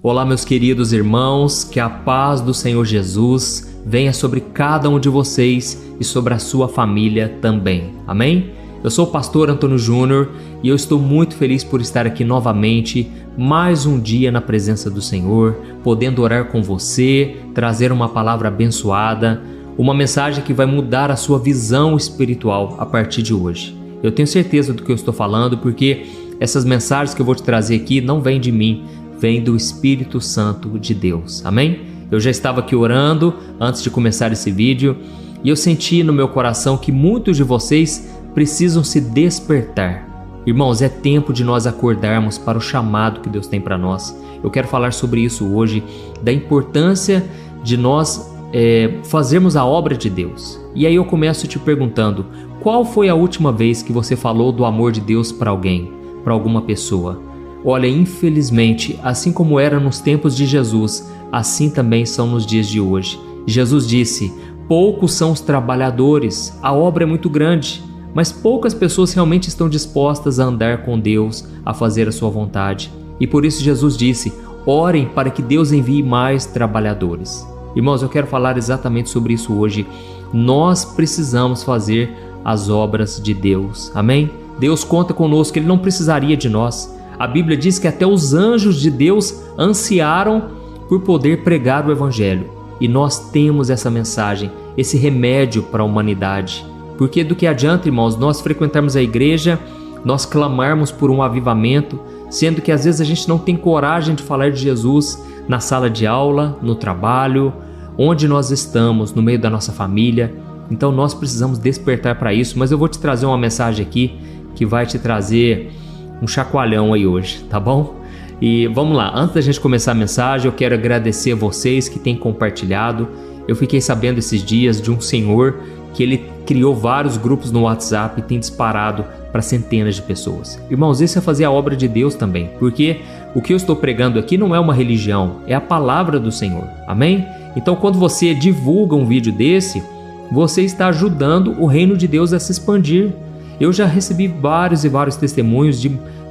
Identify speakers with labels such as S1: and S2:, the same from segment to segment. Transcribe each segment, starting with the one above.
S1: Olá, meus queridos irmãos, que a paz do Senhor Jesus venha sobre cada um de vocês e sobre a sua família também. Amém? Eu sou o pastor Antônio Júnior e eu estou muito feliz por estar aqui novamente, mais um dia na presença do Senhor, podendo orar com você, trazer uma palavra abençoada, uma mensagem que vai mudar a sua visão espiritual a partir de hoje. Eu tenho certeza do que eu estou falando, porque essas mensagens que eu vou te trazer aqui não vêm de mim, vêm do Espírito Santo de Deus. Amém? Eu já estava aqui orando antes de começar esse vídeo e eu senti no meu coração que muitos de vocês precisam se despertar. Irmãos, é tempo de nós acordarmos para o chamado que Deus tem para nós. Eu quero falar sobre isso hoje, da importância de nós fazermos a obra de Deus. E aí eu começo te perguntando, qual foi a última vez que você falou do amor de Deus para alguém, para alguma pessoa? Olha, infelizmente, assim como era nos tempos de Jesus, assim também são nos dias de hoje. Jesus disse, poucos são os trabalhadores, a obra é muito grande, mas poucas pessoas realmente estão dispostas a andar com Deus, a fazer a sua vontade. E por isso Jesus disse, orem para que Deus envie mais trabalhadores. Irmãos, eu quero falar exatamente sobre isso hoje. Nós precisamos fazer as obras de Deus. Amém? Deus conta conosco, Ele não precisaria de nós. A Bíblia diz que até os anjos de Deus ansiaram por poder pregar o Evangelho. E nós temos essa mensagem, esse remédio para a humanidade. Porque do que adianta, irmãos, nós frequentarmos a igreja, nós clamarmos por um avivamento, sendo que às vezes a gente não tem coragem de falar de Jesus na sala de aula, no trabalho, onde nós estamos, no meio da nossa família. Então nós precisamos despertar para isso, mas eu vou te trazer uma mensagem aqui que vai te trazer um chacoalhão aí hoje, tá bom? E vamos lá, antes da gente começar a mensagem, eu quero agradecer a vocês que têm compartilhado. Eu fiquei sabendo esses dias de um senhor que ele criou vários grupos no WhatsApp e tem disparado para centenas de pessoas. Irmãos, isso é fazer a obra de Deus também, porque o que eu estou pregando aqui não é uma religião, é a palavra do Senhor, amém? Então quando você divulga um vídeo desse, você está ajudando o reino de Deus a se expandir. Eu já recebi vários e vários testemunhos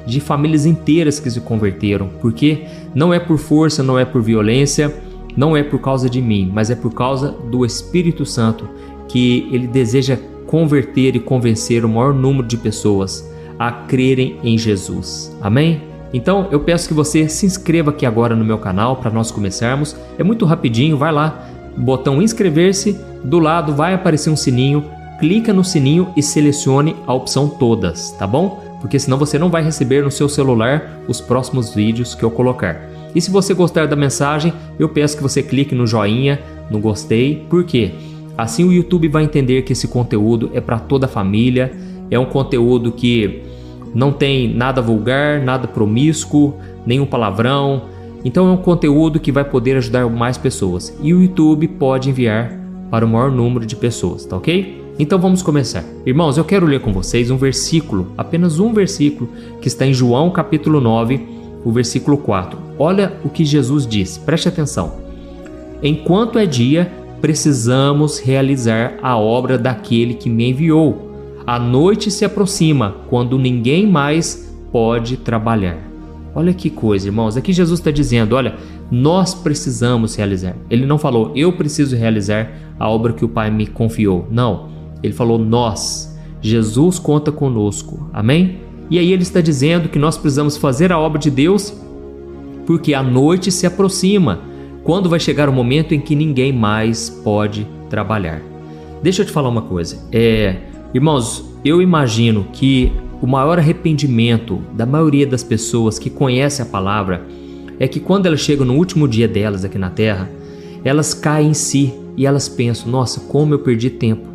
S1: de famílias inteiras que se converteram, porque não é por força, não é por violência, não é por causa de mim, mas é por causa do Espírito Santo, que Ele deseja converter e convencer o maior número de pessoas a crerem em Jesus. Amém? Então eu peço que você se inscreva aqui agora no meu canal para nós começarmos. É muito rapidinho, vai lá, botão inscrever-se, do lado vai aparecer um sininho, clica no sininho e selecione a opção todas, tá bom? Porque senão você não vai receber no seu celular os próximos vídeos que eu colocar. E se você gostar da mensagem, eu peço que você clique no joinha, no gostei, por quê? Assim o YouTube vai entender que esse conteúdo é para toda a família, é um conteúdo que não tem nada vulgar, nada promíscuo, nenhum palavrão. Então é um conteúdo que vai poder ajudar mais pessoas. E o YouTube pode enviar para o maior número de pessoas, tá ok? Então vamos começar. Irmãos, eu quero ler com vocês um versículo, apenas um versículo, que está em João capítulo 9, o versículo 4. Olha o que Jesus disse, preste atenção. Enquanto é dia, precisamos realizar a obra daquele que me enviou. A noite se aproxima, quando ninguém mais pode trabalhar. Olha que coisa, irmãos. Aqui Jesus está dizendo, olha, nós precisamos realizar. Ele não falou, eu preciso realizar a obra que o Pai me confiou. Não, ele falou nós. Jesus conta conosco. Amém? E aí ele está dizendo que nós precisamos fazer a obra de Deus porque a noite se aproxima, quando vai chegar o momento em que ninguém mais pode trabalhar. Deixa eu te falar uma coisa. Irmãos, eu imagino que o maior arrependimento da maioria das pessoas que conhecem a palavra é que quando elas chegam no último dia delas aqui na terra, elas caem em si e elas pensam, nossa, como eu perdi tempo,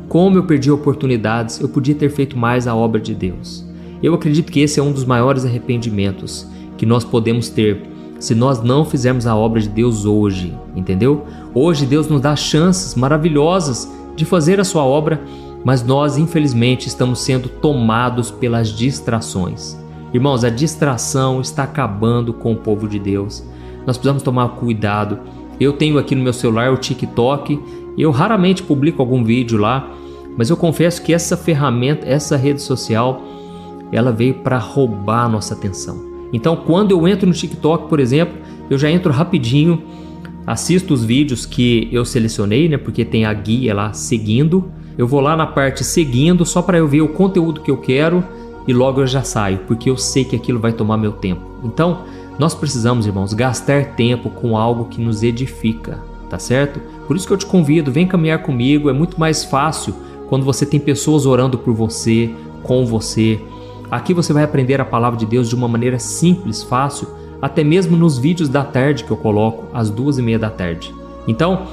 S1: como eu perdi oportunidades, eu podia ter feito mais a obra de Deus. Eu acredito que esse é um dos maiores arrependimentos que nós podemos ter se nós não fizermos a obra de Deus hoje, entendeu? Hoje Deus nos dá chances maravilhosas de fazer a sua obra, mas nós infelizmente estamos sendo tomados pelas distrações. Irmãos, a distração está acabando com o povo de Deus. Nós precisamos tomar cuidado. Eu tenho aqui no meu celular o TikTok, eu raramente publico algum vídeo lá, mas eu confesso que essa ferramenta, essa rede social, ela veio para roubar a nossa atenção. Então, quando eu entro no TikTok, por exemplo, eu já entro rapidinho, assisto os vídeos que eu selecionei, né? Porque tem a guia lá seguindo. Eu vou lá na parte seguindo só para eu ver o conteúdo que eu quero e logo eu já saio, porque eu sei que aquilo vai tomar meu tempo. Então, nós precisamos, irmãos, gastar tempo com algo que nos edifica, tá certo? Por isso que eu te convido, vem caminhar comigo. É muito mais fácil quando você tem pessoas orando por você, com você. Aqui você vai aprender a palavra de Deus de uma maneira simples, fácil, até mesmo nos vídeos da tarde que eu coloco às 2h30 da tarde. Então,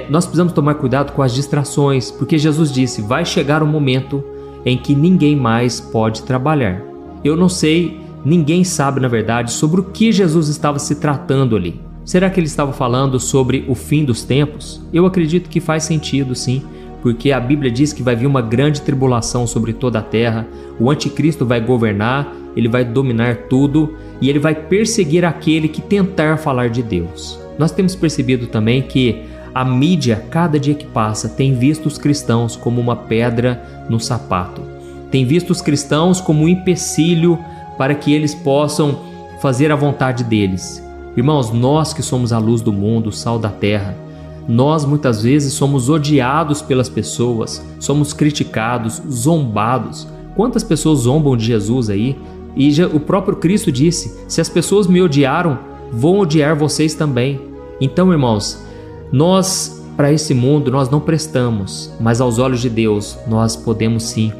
S1: nós precisamos tomar cuidado com as distrações, porque Jesus disse, vai chegar um momento em que ninguém mais pode trabalhar. Eu não sei, ninguém sabe na verdade sobre o que Jesus estava se tratando ali. Será que ele estava falando sobre o fim dos tempos? Eu acredito que faz sentido, sim, porque a Bíblia diz que vai vir uma grande tribulação sobre toda a terra, o anticristo vai governar, ele vai dominar tudo e ele vai perseguir aquele que tentar falar de Deus. Nós temos percebido também que a mídia, cada dia que passa, tem visto os cristãos como uma pedra no sapato. Tem visto os cristãos como um empecilho para que eles possam fazer a vontade deles. Irmãos, nós que somos a luz do mundo, o sal da terra, nós muitas vezes somos odiados pelas pessoas, somos criticados, zombados. Quantas pessoas zombam de Jesus aí? E o próprio Cristo disse, se as pessoas me odiaram, vão odiar vocês também. Então, irmãos, nós, para esse mundo, nós não prestamos, mas aos olhos de Deus, nós podemos sim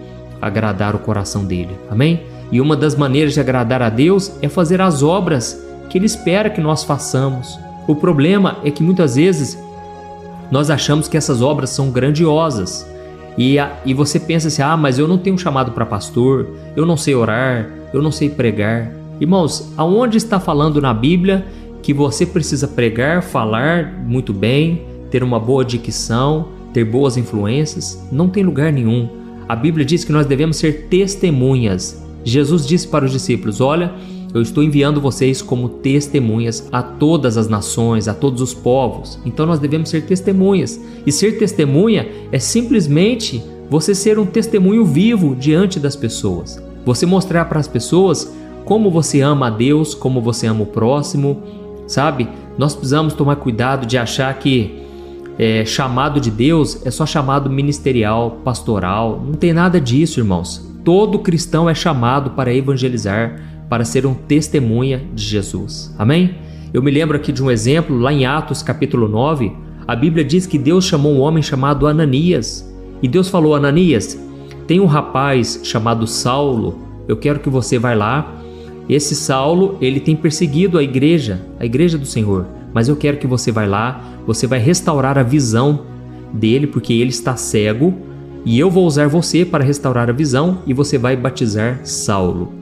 S1: agradar o coração dele. Amém? E uma das maneiras de agradar a Deus é fazer as obras que ele espera que nós façamos. O problema é que muitas vezes nós achamos que essas obras são grandiosas. E você pensa assim, mas eu não tenho chamado para pastor, eu não sei orar, eu não sei pregar. Irmãos, aonde está falando na Bíblia que você precisa pregar, falar muito bem, ter uma boa dicção, ter boas influências? Não tem lugar nenhum. A Bíblia diz que nós devemos ser testemunhas. Jesus disse para os discípulos, olha, eu estou enviando vocês como testemunhas a todas as nações, a todos os povos. Então nós devemos ser testemunhas. E ser testemunha é simplesmente você ser um testemunho vivo diante das pessoas. Você mostrar para as pessoas como você ama a Deus, como você ama o próximo, sabe? Nós precisamos tomar cuidado de achar que chamado de Deus é só chamado ministerial, pastoral. Não tem nada disso, irmãos. Todo cristão é chamado para evangelizar, para ser um testemunha de Jesus. Amém? Eu me lembro aqui de um exemplo, lá em Atos capítulo 9, a Bíblia diz que Deus chamou um homem chamado Ananias. E Deus falou, Ananias, tem um rapaz chamado Saulo, eu quero que você vá lá. Esse Saulo, ele tem perseguido a igreja do Senhor, mas eu quero que você vá lá, você vai restaurar a visão dele, porque ele está cego, e eu vou usar você para restaurar a visão, e você vai batizar Saulo.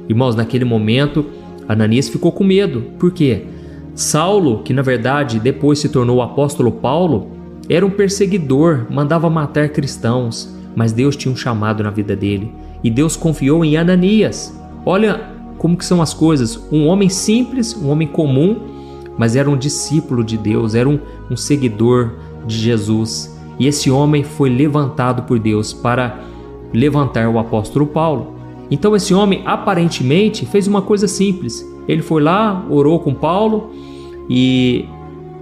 S1: Irmãos, naquele momento, Ananias ficou com medo. Por quê? Saulo, que na verdade depois se tornou o apóstolo Paulo, era um perseguidor, mandava matar cristãos, mas Deus tinha um chamado na vida dele, e Deus confiou em Ananias. Olha como que são as coisas, um homem simples, um homem comum, mas era um discípulo de Deus, era um seguidor de Jesus. E esse homem foi levantado por Deus para levantar o apóstolo Paulo. Então esse homem aparentemente fez uma coisa simples. Ele foi lá, orou com Paulo e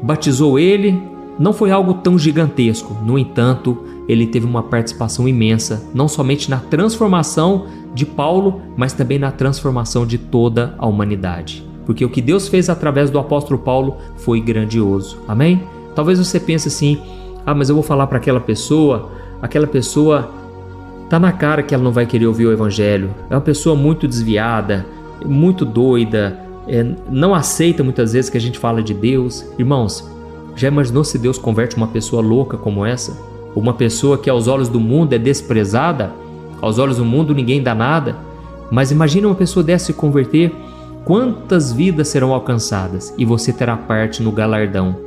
S1: batizou ele. Não foi algo tão gigantesco. No entanto, ele teve uma participação imensa, não somente na transformação de Paulo, mas também na transformação de toda a humanidade. Porque o que Deus fez através do apóstolo Paulo foi grandioso. Amém? Talvez você pense assim, mas eu vou falar para aquela pessoa tá na cara que ela não vai querer ouvir o evangelho. É uma pessoa muito desviada, muito doida, não aceita muitas vezes que a gente fala de Deus. Irmãos, já imaginou se Deus converte uma pessoa louca como essa? Uma pessoa que aos olhos do mundo é desprezada? Aos olhos do mundo ninguém dá nada? Mas imagina uma pessoa dessa se converter, quantas vidas serão alcançadas? E você terá parte no galardão,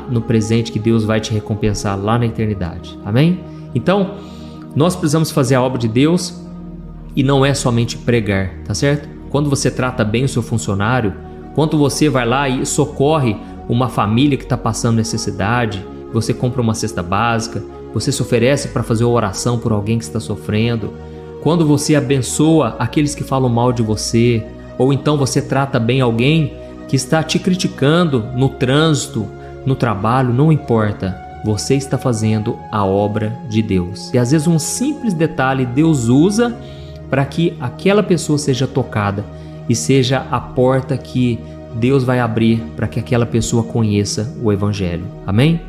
S1: no presente que Deus vai te recompensar lá na eternidade. Amém? Então, nós precisamos fazer a obra de Deus e não é somente pregar, tá certo? Quando você trata bem o seu funcionário, quando você vai lá e socorre uma família que está passando necessidade, você compra uma cesta básica, você se oferece para fazer uma oração por alguém que está sofrendo, quando você abençoa aqueles que falam mal de você, ou então você trata bem alguém que está te criticando no trânsito, no trabalho, não importa. Você está fazendo a obra de Deus. E às vezes um simples detalhe Deus usa para que aquela pessoa seja tocada e seja a porta que Deus vai abrir para que aquela pessoa conheça o Evangelho. Amém?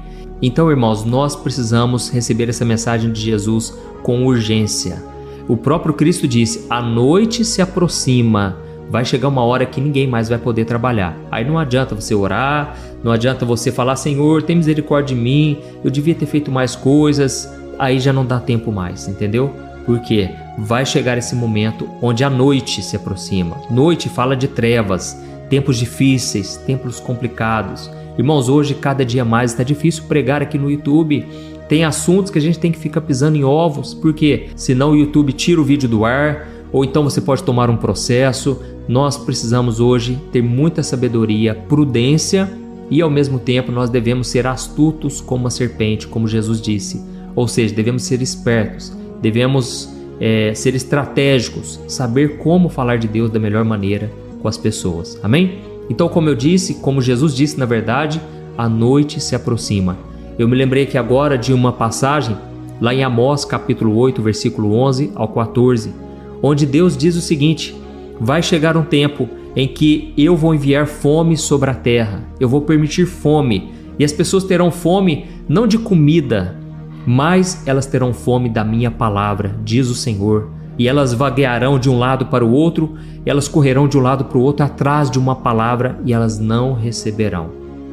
S1: Então, irmãos, nós precisamos receber essa mensagem de Jesus com urgência. O próprio Cristo disse: a noite se aproxima, vai chegar uma hora que ninguém mais vai poder trabalhar. Aí não adianta você orar, não adianta você falar: Senhor, tem misericórdia de mim, eu devia ter feito mais coisas. Aí já não dá tempo mais, entendeu? Porque vai chegar esse momento onde a noite se aproxima. Noite fala de trevas, tempos difíceis, tempos complicados. Irmãos, hoje cada dia mais está difícil pregar aqui no YouTube. Tem assuntos que a gente tem que ficar pisando em ovos, porque senão o YouTube tira o vídeo do ar, ou então você pode tomar um processo. Nós precisamos hoje ter muita sabedoria, prudência e ao mesmo tempo nós devemos ser astutos como a serpente, como Jesus disse. Ou seja, devemos ser espertos, devemos ser estratégicos, saber como falar de Deus da melhor maneira com as pessoas. Amém? Então, como eu disse, como Jesus disse, na verdade, a noite se aproxima. Eu me lembrei aqui agora de uma passagem lá em Amós, capítulo 8, versículo 11 ao 14, onde Deus diz o seguinte: vai chegar um tempo em que eu vou enviar fome sobre a terra, eu vou permitir fome, e as pessoas terão fome não de comida, mas elas terão fome da minha palavra, diz o Senhor. E elas vaguearão de um lado para o outro, elas correrão de um lado para o outro atrás de uma palavra e elas não receberão.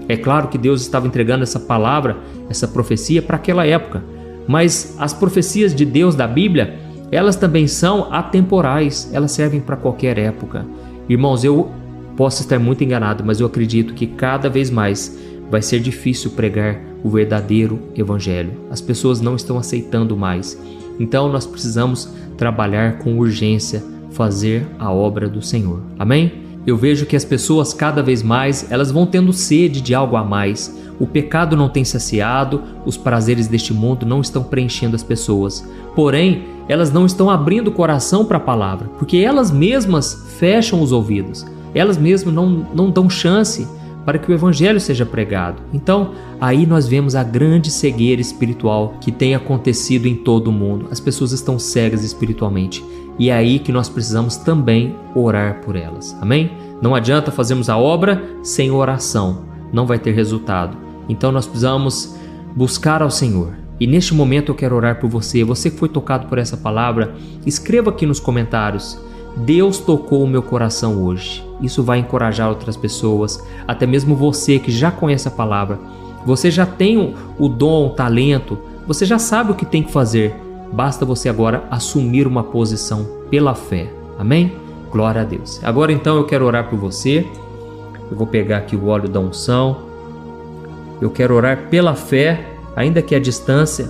S1: É claro que Deus estava entregando essa palavra, essa profecia para aquela época, mas as profecias de Deus da Bíblia, elas também são atemporais, elas servem para qualquer época. Irmãos, eu posso estar muito enganado, mas eu acredito que cada vez mais vai ser difícil pregar o verdadeiro Evangelho. As pessoas não estão aceitando mais. Então nós precisamos trabalhar com urgência, fazer a obra do Senhor. Amém? Eu vejo que as pessoas cada vez mais, elas vão tendo sede de algo a mais. O pecado não tem saciado, os prazeres deste mundo não estão preenchendo as pessoas. Porém, elas não estão abrindo o coração para a palavra, porque elas mesmas fecham os ouvidos. Elas mesmas não dão chance para que o Evangelho seja pregado. Então, aí nós vemos a grande cegueira espiritual que tem acontecido em todo o mundo. As pessoas estão cegas espiritualmente. E é aí que nós precisamos também orar por elas. Amém? Não adianta fazermos a obra sem oração. Não vai ter resultado. Então nós precisamos buscar ao Senhor. E neste momento eu quero orar por você. Você que foi tocado por essa palavra, escreva aqui nos comentários: Deus tocou o meu coração hoje. Isso vai encorajar outras pessoas, até mesmo você que já conhece a palavra. Você já tem o dom, o talento, você já sabe o que tem que fazer. Basta você agora assumir uma posição pela fé. Amém? Glória a Deus. Agora então eu quero orar por você. Eu vou pegar aqui o óleo da unção. Eu quero orar pela fé, ainda que à distância.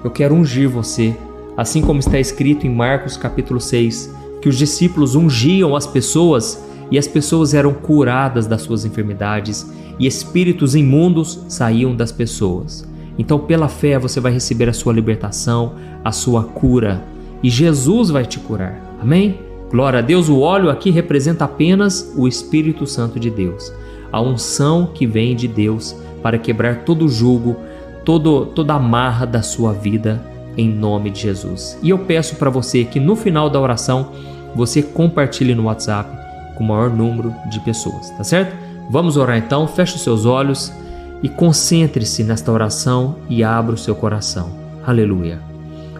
S1: Eu quero ungir você, assim como está escrito em Marcos capítulo 6, que os discípulos ungiam as pessoas e as pessoas eram curadas das suas enfermidades e espíritos imundos saíam das pessoas. Então, pela fé, você vai receber a sua libertação, a sua cura, e Jesus vai te curar. Amém? Glória a Deus. O óleo aqui representa apenas o Espírito Santo de Deus, a unção que vem de Deus para quebrar todo o jugo, toda a amarra da sua vida, em nome de Jesus. E eu peço para você que no final da oração você compartilhe no WhatsApp com o maior número de pessoas, tá certo? Vamos orar então. Feche os seus olhos e concentre-se nesta oração e abra o seu coração. Aleluia.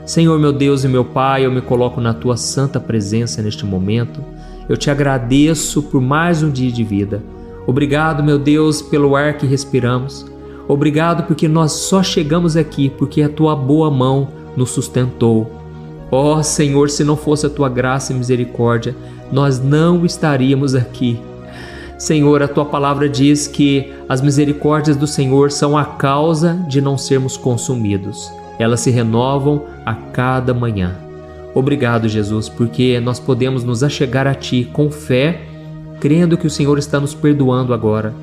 S1: Senhor, meu Deus e meu Pai, eu me coloco na tua santa presença neste momento. Eu te agradeço por mais um dia de vida. Obrigado, meu Deus, pelo ar que respiramos. Obrigado porque nós só chegamos aqui porque a tua boa mão nos sustentou. Ó Senhor, se não fosse a tua graça e misericórdia, nós não estaríamos aqui. Senhor, a tua palavra diz que as misericórdias do Senhor são a causa de não sermos consumidos. Elas se renovam a cada manhã. Obrigado, Jesus, porque nós podemos nos achegar a ti com fé, crendo que o Senhor está nos perdoando agora.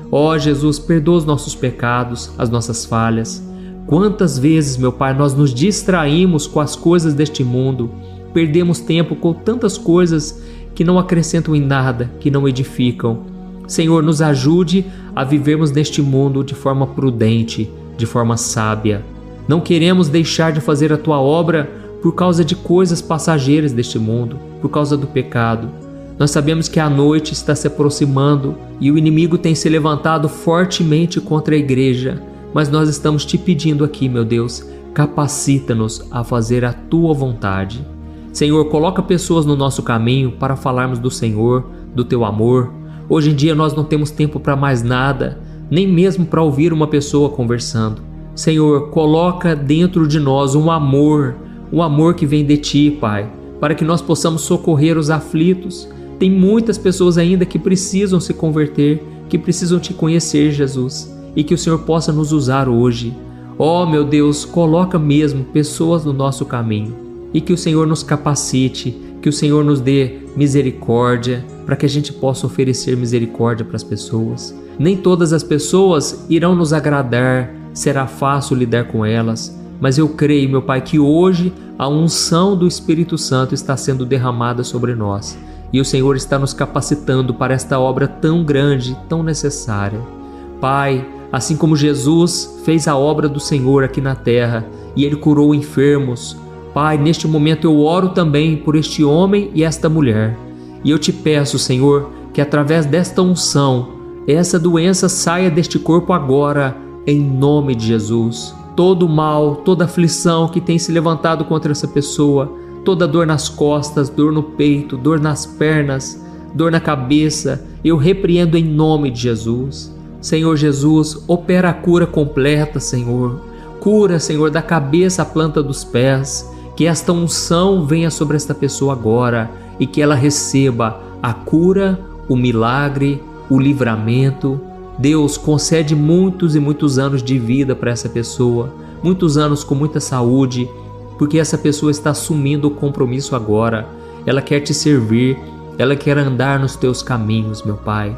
S1: Ó Jesus, perdoa os nossos pecados, as nossas falhas. Quantas vezes, meu Pai, nós nos distraímos com as coisas deste mundo, perdemos tempo com tantas coisas que não acrescentam em nada, que não edificam. Senhor, nos ajude a vivermos neste mundo de forma prudente, de forma sábia. Não queremos deixar de fazer a Tua obra por causa de coisas passageiras deste mundo, por causa do pecado. Nós sabemos que a noite está se aproximando e o inimigo tem se levantado fortemente contra a igreja, mas nós estamos te pedindo aqui, meu Deus, capacita-nos a fazer a Tua vontade. Senhor, coloca pessoas no nosso caminho para falarmos do Senhor, do Teu amor. Hoje em dia nós não temos tempo para mais nada, nem mesmo para ouvir uma pessoa conversando. Senhor, coloca dentro de nós um amor que vem de Ti, Pai, para que nós possamos socorrer os aflitos. Tem muitas pessoas ainda que precisam se converter, que precisam Te conhecer, Jesus, e que o Senhor possa nos usar hoje. Oh, meu Deus, coloca mesmo pessoas no nosso caminho e que o Senhor nos capacite, que o Senhor nos dê misericórdia, para que a gente possa oferecer misericórdia para as pessoas. Nem todas as pessoas irão nos agradar, será fácil lidar com elas, mas eu creio, meu Pai, que hoje a unção do Espírito Santo está sendo derramada sobre nós e o Senhor está nos capacitando para esta obra tão grande, tão necessária. Pai, assim como Jesus fez a obra do Senhor aqui na terra e Ele curou enfermos, Pai, neste momento eu oro também por este homem e esta mulher. E eu te peço, Senhor, que através desta unção, essa doença saia deste corpo agora, em nome de Jesus. Todo mal, toda aflição que tem se levantado contra essa pessoa, toda dor nas costas, dor no peito, dor nas pernas, dor na cabeça, eu repreendo em nome de Jesus. Senhor Jesus, opera a cura completa, Senhor. Cura, Senhor, da cabeça à planta dos pés. Que esta unção venha sobre esta pessoa agora e que ela receba a cura, o milagre, o livramento. Deus, concede muitos e muitos anos de vida para essa pessoa, muitos anos com muita saúde, porque essa pessoa está assumindo o compromisso agora. Ela quer te servir, ela quer andar nos teus caminhos, meu Pai.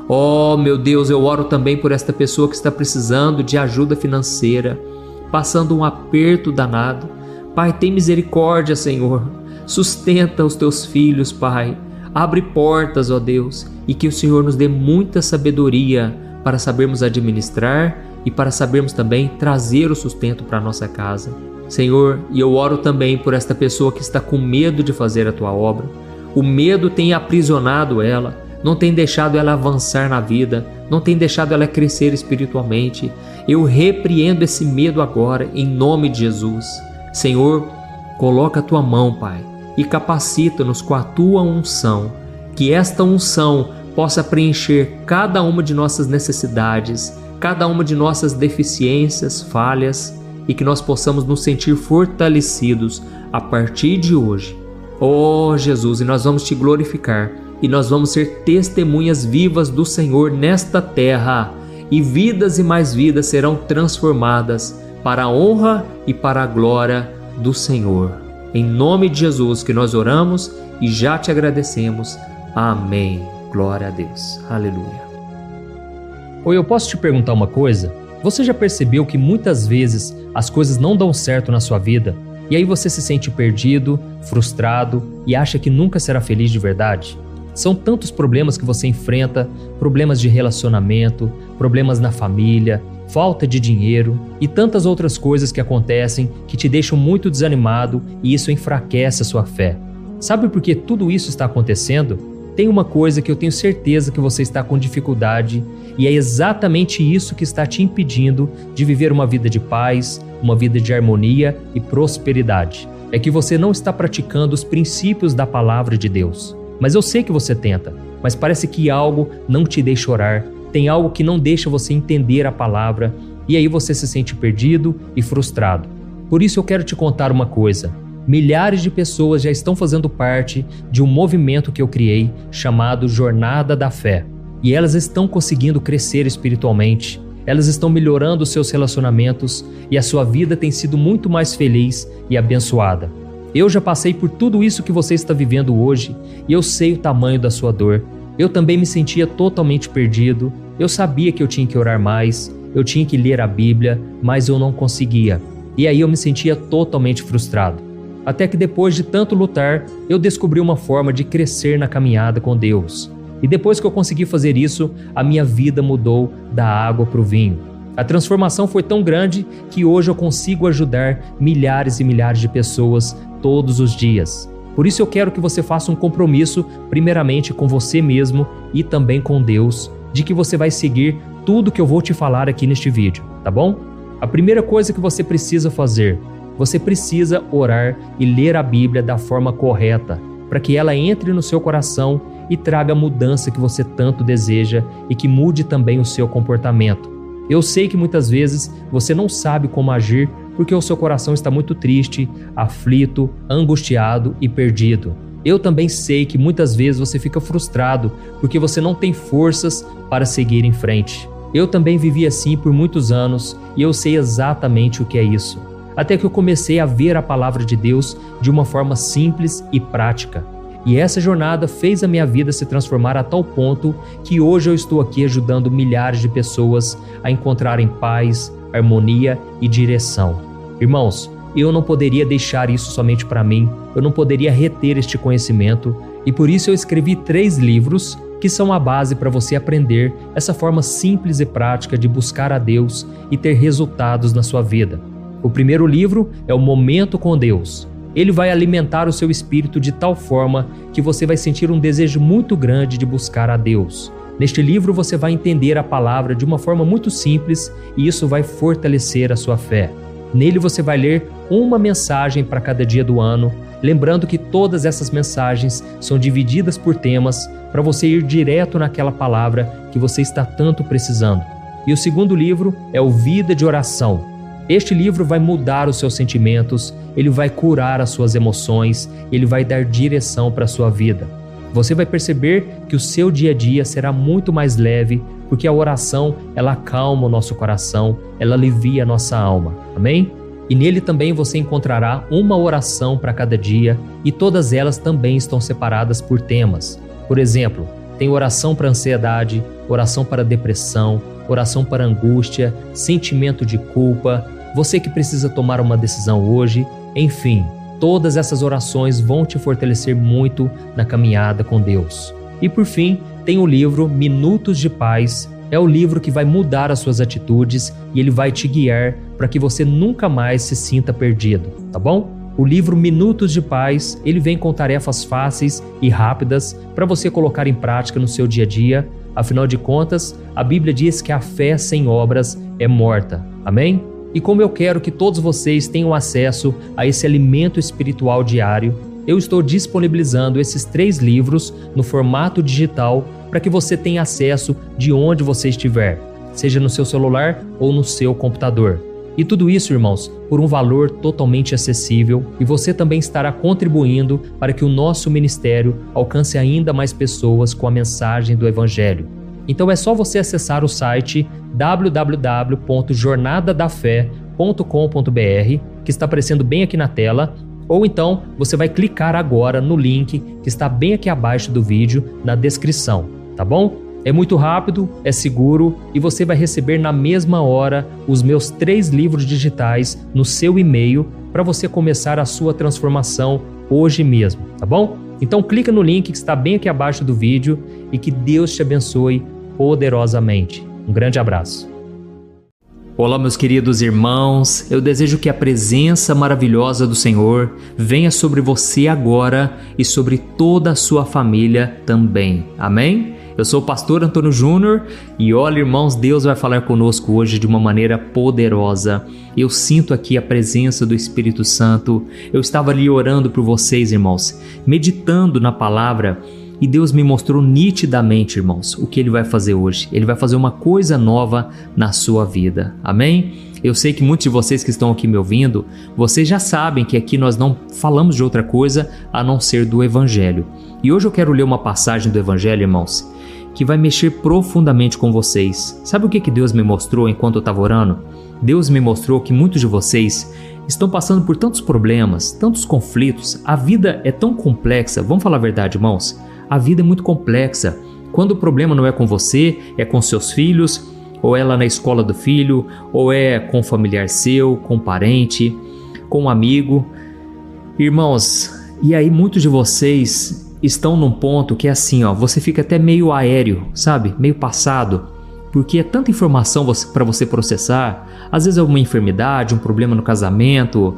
S1: Oh, meu Deus, eu oro também por esta pessoa que está precisando de ajuda financeira, passando um aperto danado. Pai, tem misericórdia, Senhor. Sustenta os teus filhos, Pai. Abre portas, ó Deus, e que o Senhor nos dê muita sabedoria para sabermos administrar e para sabermos também trazer o sustento para a nossa casa. Senhor, e eu oro também por esta pessoa que está com medo de fazer a Tua obra. O medo tem aprisionado ela, não tem deixado ela avançar na vida, não tem deixado ela crescer espiritualmente. Eu repreendo esse medo agora, em nome de Jesus. Senhor, coloca a Tua mão, Pai, e capacita-nos com a Tua unção, que esta unção possa preencher cada uma de nossas necessidades, cada uma de nossas deficiências, falhas, e que nós possamos nos sentir fortalecidos a partir de hoje. Oh, Jesus, e nós vamos Te glorificar, e nós vamos ser testemunhas vivas do Senhor nesta terra, e vidas e mais vidas serão transformadas para a honra e para a glória do Senhor. Em nome de Jesus que nós oramos e já Te agradecemos. Amém. Glória a Deus. Aleluia.
S2: Oi, eu posso te perguntar uma coisa? Você já percebeu que muitas vezes as coisas não dão certo na sua vida e aí você se sente perdido, frustrado e acha que nunca será feliz de verdade? São tantos problemas que você enfrenta, problemas de relacionamento, problemas na família, falta de dinheiro e tantas outras coisas que acontecem que te deixam muito desanimado e isso enfraquece a sua fé. Sabe por que tudo isso está acontecendo? Tem uma coisa que eu tenho certeza que você está com dificuldade e é exatamente isso que está te impedindo de viver uma vida de paz, uma vida de harmonia e prosperidade. É que você não está praticando os princípios da palavra de Deus. Mas eu sei que você tenta, mas parece que algo não te deixa orar, tem algo que não deixa você entender a palavra e aí você se sente perdido e frustrado. Por isso eu quero te contar uma coisa. Milhares de pessoas já estão fazendo parte de um movimento que eu criei chamado Jornada da Fé. E elas estão conseguindo crescer espiritualmente, elas estão melhorando os seus relacionamentos e a sua vida tem sido muito mais feliz e abençoada. Eu já passei por tudo isso que você está vivendo hoje e eu sei o tamanho da sua dor. Eu também me sentia totalmente perdido, eu sabia que eu tinha que orar mais, eu tinha que ler a Bíblia, mas eu não conseguia. E aí eu me sentia totalmente frustrado. Até que depois de tanto lutar, eu descobri uma forma de crescer na caminhada com Deus. E depois que eu consegui fazer isso, a minha vida mudou da água para o vinho. A transformação foi tão grande que hoje eu consigo ajudar milhares e milhares de pessoas todos os dias. Por isso eu quero que você faça um compromisso, primeiramente com você mesmo e também com Deus, de que você vai seguir tudo que eu vou te falar aqui neste vídeo, tá bom? A primeira coisa que você precisa fazer, você precisa orar e ler a Bíblia da forma correta, para que ela entre no seu coração e traga a mudança que você tanto deseja e que mude também o seu comportamento. Eu sei que muitas vezes você não sabe como agir porque o seu coração está muito triste, aflito, angustiado e perdido. Eu também sei que muitas vezes você fica frustrado porque você não tem forças para seguir em frente. Eu também vivi assim por muitos anos e eu sei exatamente o que é isso. Até que eu comecei a ver a palavra de Deus de uma forma simples e prática. E essa jornada fez a minha vida se transformar a tal ponto que hoje eu estou aqui ajudando milhares de pessoas a encontrarem paz, harmonia e direção. Irmãos, eu não poderia deixar isso somente para mim, eu não poderia reter este conhecimento e por isso eu escrevi 3 livros que são a base para você aprender essa forma simples e prática de buscar a Deus e ter resultados na sua vida. O primeiro livro é o Momento com Deus. Ele vai alimentar o seu espírito de tal forma que você vai sentir um desejo muito grande de buscar a Deus. Neste livro você vai entender a palavra de uma forma muito simples e isso vai fortalecer a sua fé. Nele você vai ler uma mensagem para cada dia do ano, lembrando que todas essas mensagens são divididas por temas para você ir direto naquela palavra que você está tanto precisando. E o segundo livro é o Vida de Oração. Este livro vai mudar os seus sentimentos, ele vai curar as suas emoções, ele vai dar direção para a sua vida. Você vai perceber que o seu dia a dia será muito mais leve, porque a oração, ela acalma o nosso coração, ela alivia a nossa alma. Amém? E nele também você encontrará uma oração para cada dia e todas elas também estão separadas por temas. Por exemplo, tem oração para ansiedade, oração para depressão, oração para angústia, sentimento de culpa, você que precisa tomar uma decisão hoje, enfim, todas essas orações vão te fortalecer muito na caminhada com Deus. E por fim, tem o livro Minutos de Paz, é o livro que vai mudar as suas atitudes e ele vai te guiar para que você nunca mais se sinta perdido, tá bom? O livro Minutos de Paz, ele vem com tarefas fáceis e rápidas para você colocar em prática no seu dia a dia. Afinal de contas, a Bíblia diz que a fé sem obras é morta. Amém? E como eu quero que todos vocês tenham acesso a esse alimento espiritual diário, eu estou disponibilizando esses 3 livros no formato digital para que você tenha acesso de onde você estiver, seja no seu celular ou no seu computador. E tudo isso, irmãos, por um valor totalmente acessível e você também estará contribuindo para que o nosso ministério alcance ainda mais pessoas com a mensagem do Evangelho. Então é só você acessar o site www.jornadadafé.com.br, que está aparecendo bem aqui na tela, ou então você vai clicar agora no link que está bem aqui abaixo do vídeo, na descrição, tá bom? É muito rápido, é seguro e você vai receber na mesma hora os meus 3 livros digitais no seu e-mail para você começar a sua transformação hoje mesmo, tá bom? Então clica no link que está bem aqui abaixo do vídeo e que Deus te abençoe poderosamente. Um grande abraço.
S1: Olá, meus queridos irmãos, eu desejo que a presença maravilhosa do Senhor venha sobre você agora e sobre toda a sua família também. Amém? Eu sou o pastor Antônio Júnior e olha, irmãos, Deus vai falar conosco hoje de uma maneira poderosa. Eu sinto aqui a presença do Espírito Santo. Eu estava ali orando por vocês, irmãos, meditando na palavra e Deus me mostrou nitidamente, irmãos, o que Ele vai fazer hoje. Ele vai fazer uma coisa nova na sua vida. Amém? Eu sei que muitos de vocês que estão aqui me ouvindo, vocês já sabem que aqui nós não falamos de outra coisa a não ser do Evangelho. E hoje eu quero ler uma passagem do Evangelho, irmãos, que vai mexer profundamente com vocês. Sabe o que Deus me mostrou enquanto eu estava orando? Deus me mostrou que muitos de vocês estão passando por tantos problemas, tantos conflitos. A vida é tão complexa. Vamos falar a verdade, irmãos? A vida é muito complexa. Quando o problema não é com você, é com seus filhos, ou é lá na escola do filho, ou é com um familiar seu, com um parente, com um amigo. Irmãos, e aí muitos de vocês estão num ponto que é assim, ó, você fica até meio aéreo, sabe? Meio passado, porque é tanta informação para você processar. Às vezes é uma enfermidade, um problema no casamento,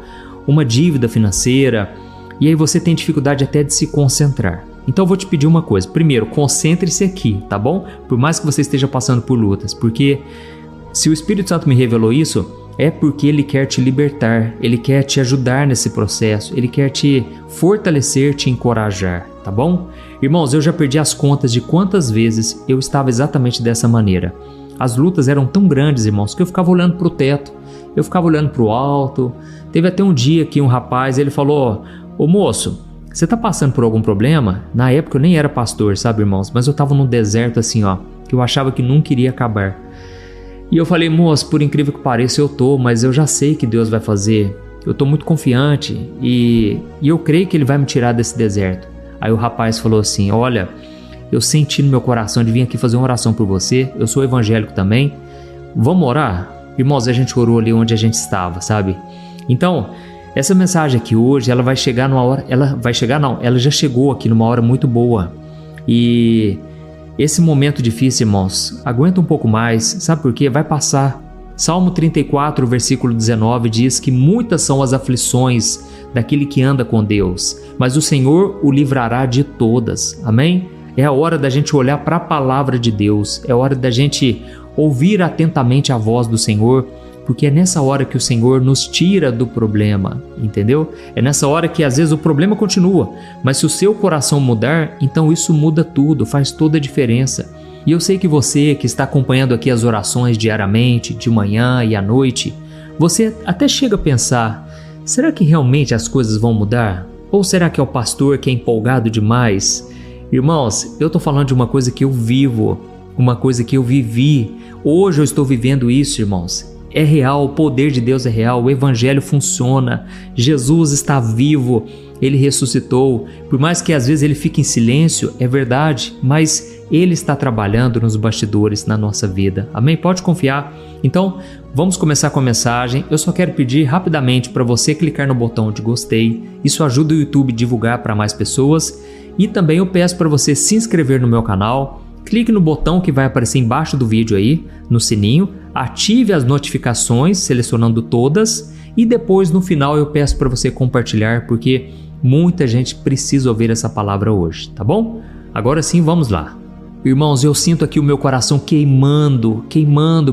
S1: uma dívida financeira, e aí você tem dificuldade até de se concentrar. Então eu vou te pedir uma coisa. Primeiro, concentre-se aqui, tá bom? Por mais que você esteja passando por lutas, porque se o Espírito Santo me revelou isso, é porque Ele quer te libertar, Ele quer te ajudar nesse processo, Ele quer te fortalecer, te encorajar, tá bom? Irmãos, eu já perdi as contas de quantas vezes eu estava exatamente dessa maneira. As lutas eram tão grandes, irmãos, que eu ficava olhando para o teto, eu ficava olhando para o alto. Teve até um dia que um rapaz, ele falou: ô moço, você tá passando por algum problema? Na época eu nem era pastor, sabe, irmãos? Mas eu tava num deserto assim, ó, que eu achava que nunca iria acabar. E eu falei: moço, por incrível que pareça eu tô, mas eu já sei que Deus vai fazer. Eu tô muito confiante e eu creio que Ele vai me tirar desse deserto. Aí o rapaz falou assim: olha, eu senti no meu coração de vir aqui fazer uma oração por você. Eu sou evangélico também. Vamos orar? Irmãos, a gente orou ali onde a gente estava, sabe? Então, essa mensagem aqui hoje, ela vai chegar numa hora... Ela já chegou aqui numa hora muito boa. E esse momento difícil, irmãos, aguenta um pouco mais. Sabe por quê? Vai passar. Salmo 34, versículo 19 diz que muitas são as aflições daquele que anda com Deus, mas o Senhor o livrará de todas. Amém? É a hora da gente olhar para a palavra de Deus. É a hora da gente ouvir atentamente a voz do Senhor, porque é nessa hora que o Senhor nos tira do problema, entendeu? É nessa hora que às vezes o problema continua, mas se o seu coração mudar, então isso muda tudo, faz toda a diferença. E eu sei que você que está acompanhando aqui as orações diariamente, de manhã e à noite, você até chega a pensar: será que realmente as coisas vão mudar? Ou será que é o pastor que é empolgado demais? Irmãos, eu estou falando de uma coisa que eu vivo, uma coisa que eu vivi. Hoje eu estou vivendo isso, irmãos. É real, o poder de Deus é real, o Evangelho funciona, Jesus está vivo, Ele ressuscitou. Por mais que às vezes Ele fique em silêncio, é verdade, mas Ele está trabalhando nos bastidores na nossa vida. Amém? Pode confiar. Então, vamos começar com a mensagem. Eu só quero pedir rapidamente para você clicar no botão de gostei. Isso ajuda o YouTube a divulgar para mais pessoas. E também eu peço para você se inscrever no meu canal. Clique no botão que vai aparecer embaixo do vídeo aí, no sininho, ative as notificações, selecionando todas, e depois no final eu peço para você compartilhar, porque muita gente precisa ouvir essa palavra hoje, tá bom? Agora sim, vamos lá. Irmãos, eu sinto aqui o meu coração queimando,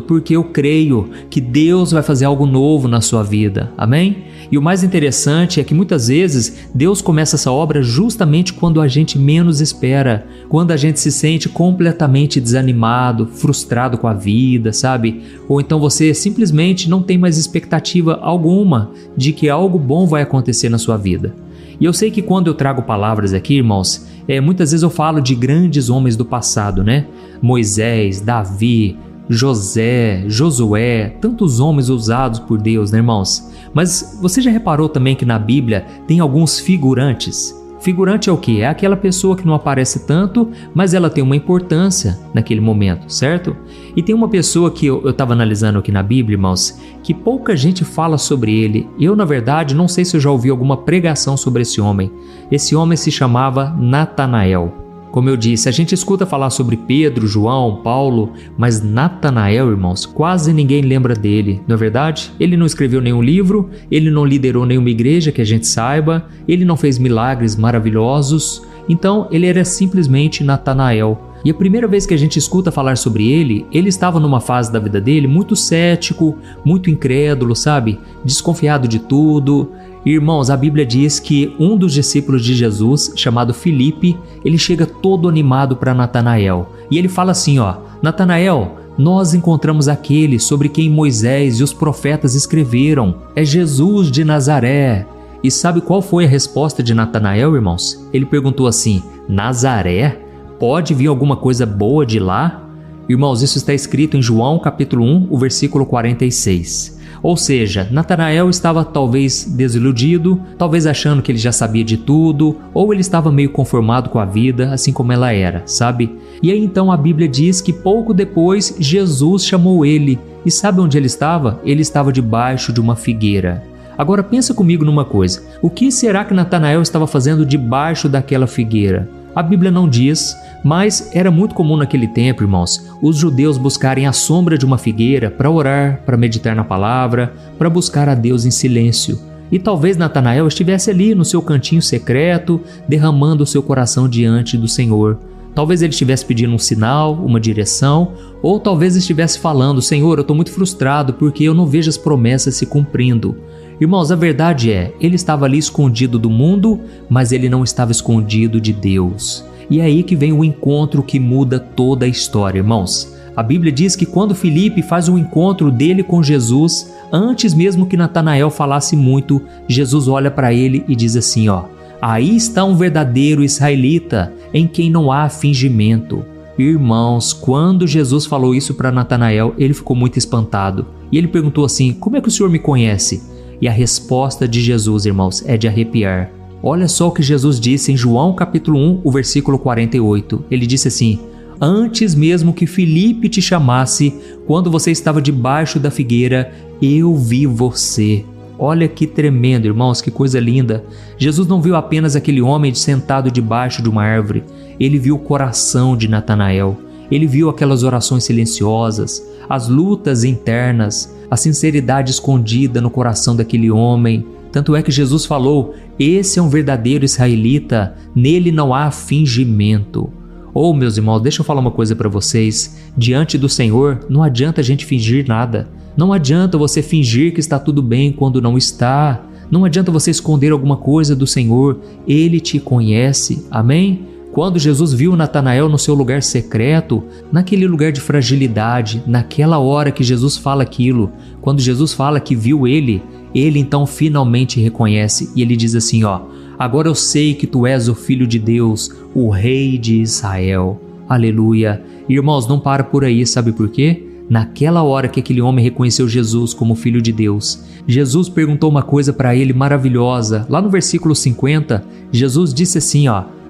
S1: porque eu creio que Deus vai fazer algo novo na sua vida, amém? E o mais interessante é que muitas vezes Deus começa essa obra justamente quando a gente menos espera, quando a gente se sente completamente desanimado, frustrado com a vida, sabe? Ou então você simplesmente não tem mais expectativa alguma de que algo bom vai acontecer na sua vida. E eu sei que quando eu trago palavras aqui, irmãos, muitas vezes eu falo de grandes homens do passado, né? Moisés, Davi, José, Josué, tantos homens usados por Deus, né, irmãos? Mas você já reparou também que na Bíblia tem alguns figurantes? Figurante é o quê? É aquela pessoa que não aparece tanto, mas ela tem uma importância naquele momento, certo? E tem uma pessoa que eu estava analisando aqui na Bíblia, irmãos, que pouca gente fala sobre ele. Eu, na verdade, não sei se eu já ouvi alguma pregação sobre esse homem. Esse homem se chamava Natanael. Como eu disse, a gente escuta falar sobre Pedro, João, Paulo, mas Natanael, irmãos, quase ninguém lembra dele, não é verdade? Ele não escreveu nenhum livro, ele não liderou nenhuma igreja que a gente saiba, ele não fez milagres maravilhosos, então ele era simplesmente Natanael. E a primeira vez que a gente escuta falar sobre ele estava numa fase da vida dele muito cético, muito incrédulo, sabe? Desconfiado de tudo. Irmãos, a Bíblia diz que um dos discípulos de Jesus, chamado Filipe, ele chega todo animado para Natanael. E ele fala assim, ó: Natanael, nós encontramos aquele sobre quem Moisés e os profetas escreveram. É Jesus de Nazaré. E sabe qual foi a resposta de Natanael, irmãos? Ele perguntou assim: Nazaré? Pode vir alguma coisa boa de lá? Irmãos, isso está escrito em João capítulo 1, o versículo 46. Ou seja, Natanael estava talvez desiludido, talvez achando que ele já sabia de tudo, ou ele estava meio conformado com a vida, assim como ela era, sabe? E aí então a Bíblia diz que pouco depois Jesus chamou ele. E sabe onde ele estava? Ele estava debaixo de uma figueira. Agora pensa comigo numa coisa: o que será que Natanael estava fazendo debaixo daquela figueira? A Bíblia não diz, mas era muito comum naquele tempo, irmãos, os judeus buscarem a sombra de uma figueira para orar, para meditar na palavra, para buscar a Deus em silêncio. E talvez Natanael estivesse ali no seu cantinho secreto, derramando o seu coração diante do Senhor. Talvez ele estivesse pedindo um sinal, uma direção, ou talvez estivesse falando: Senhor, eu estou muito frustrado porque eu não vejo as promessas se cumprindo. Irmãos, a verdade é, ele estava ali escondido do mundo, mas ele não estava escondido de Deus. E é aí que vem o encontro que muda toda a história, irmãos. A Bíblia diz que quando Filipe faz o encontro dele com Jesus, antes mesmo que Natanael falasse muito, Jesus olha para ele e diz assim, aí está um verdadeiro israelita, em quem não há fingimento. Irmãos, quando Jesus falou isso para Natanael, ele ficou muito espantado. E ele perguntou assim: como é que o Senhor me conhece? E a resposta de Jesus, irmãos, é de arrepiar. Olha só o que Jesus disse em João capítulo 1, o versículo 48. Ele disse assim: antes mesmo que Filipe te chamasse, quando você estava debaixo da figueira, eu vi você. Olha que tremendo, irmãos, que coisa linda. Jesus não viu apenas aquele homem sentado debaixo de uma árvore. Ele viu o coração de Natanael. Ele viu aquelas orações silenciosas, as lutas internas, a sinceridade escondida no coração daquele homem. Tanto é que Jesus falou: esse é um verdadeiro israelita, nele não há fingimento. Meus irmãos, deixa eu falar uma coisa para vocês. Diante do Senhor, não adianta a gente fingir nada. Não adianta você fingir que está tudo bem quando não está. Não adianta você esconder alguma coisa do Senhor. Ele te conhece. Amém? Quando Jesus viu Natanael no seu lugar secreto, naquele lugar de fragilidade, naquela hora que Jesus fala aquilo, quando Jesus fala que viu ele então finalmente reconhece e ele diz assim, agora eu sei que tu és o Filho de Deus, o Rei de Israel. Aleluia. Irmãos, não para por aí, sabe por quê? Naquela hora que aquele homem reconheceu Jesus como Filho de Deus, Jesus perguntou uma coisa para ele maravilhosa. Lá no versículo 50, Jesus disse assim,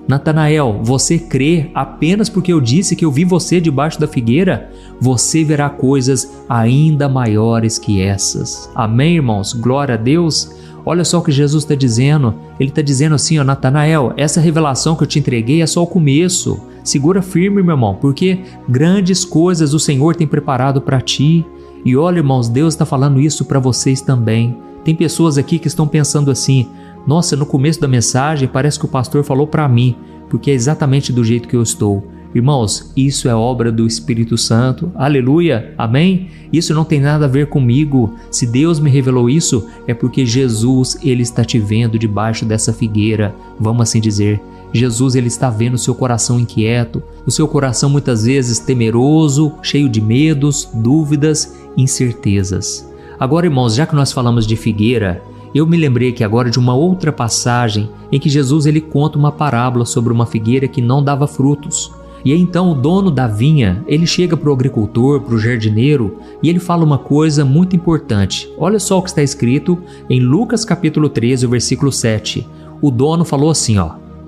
S1: Natanael, você crê apenas porque eu disse que eu vi você debaixo da figueira? Você verá coisas ainda maiores que essas. Amém, irmãos? Glória a Deus. Olha só o que Jesus está dizendo. Ele está dizendo assim, Natanael, essa revelação que eu te entreguei é só o começo. Segura firme, meu irmão, porque grandes coisas o Senhor tem preparado para ti. E olha, irmãos, Deus está falando isso para vocês também. Tem pessoas aqui que estão pensando assim: nossa, no começo da mensagem parece que o pastor falou para mim, porque é exatamente do jeito que eu estou. Irmãos, isso é obra do Espírito Santo. Aleluia, amém? Isso não tem nada a ver comigo. Se Deus me revelou isso, é porque Jesus, ele está te vendo debaixo dessa figueira, vamos assim dizer. Jesus, ele está vendo o seu coração inquieto, o seu coração muitas vezes temeroso, cheio de medos, dúvidas, incertezas. Agora, irmãos, já que nós falamos de figueira, eu me lembrei aqui agora de uma outra passagem em que Jesus ele conta uma parábola sobre uma figueira que não dava frutos. E aí então o dono da vinha, ele chega para o agricultor, para o jardineiro, e ele fala uma coisa muito importante. Olha só o que está escrito em Lucas capítulo 13, o versículo 7. O dono falou assim,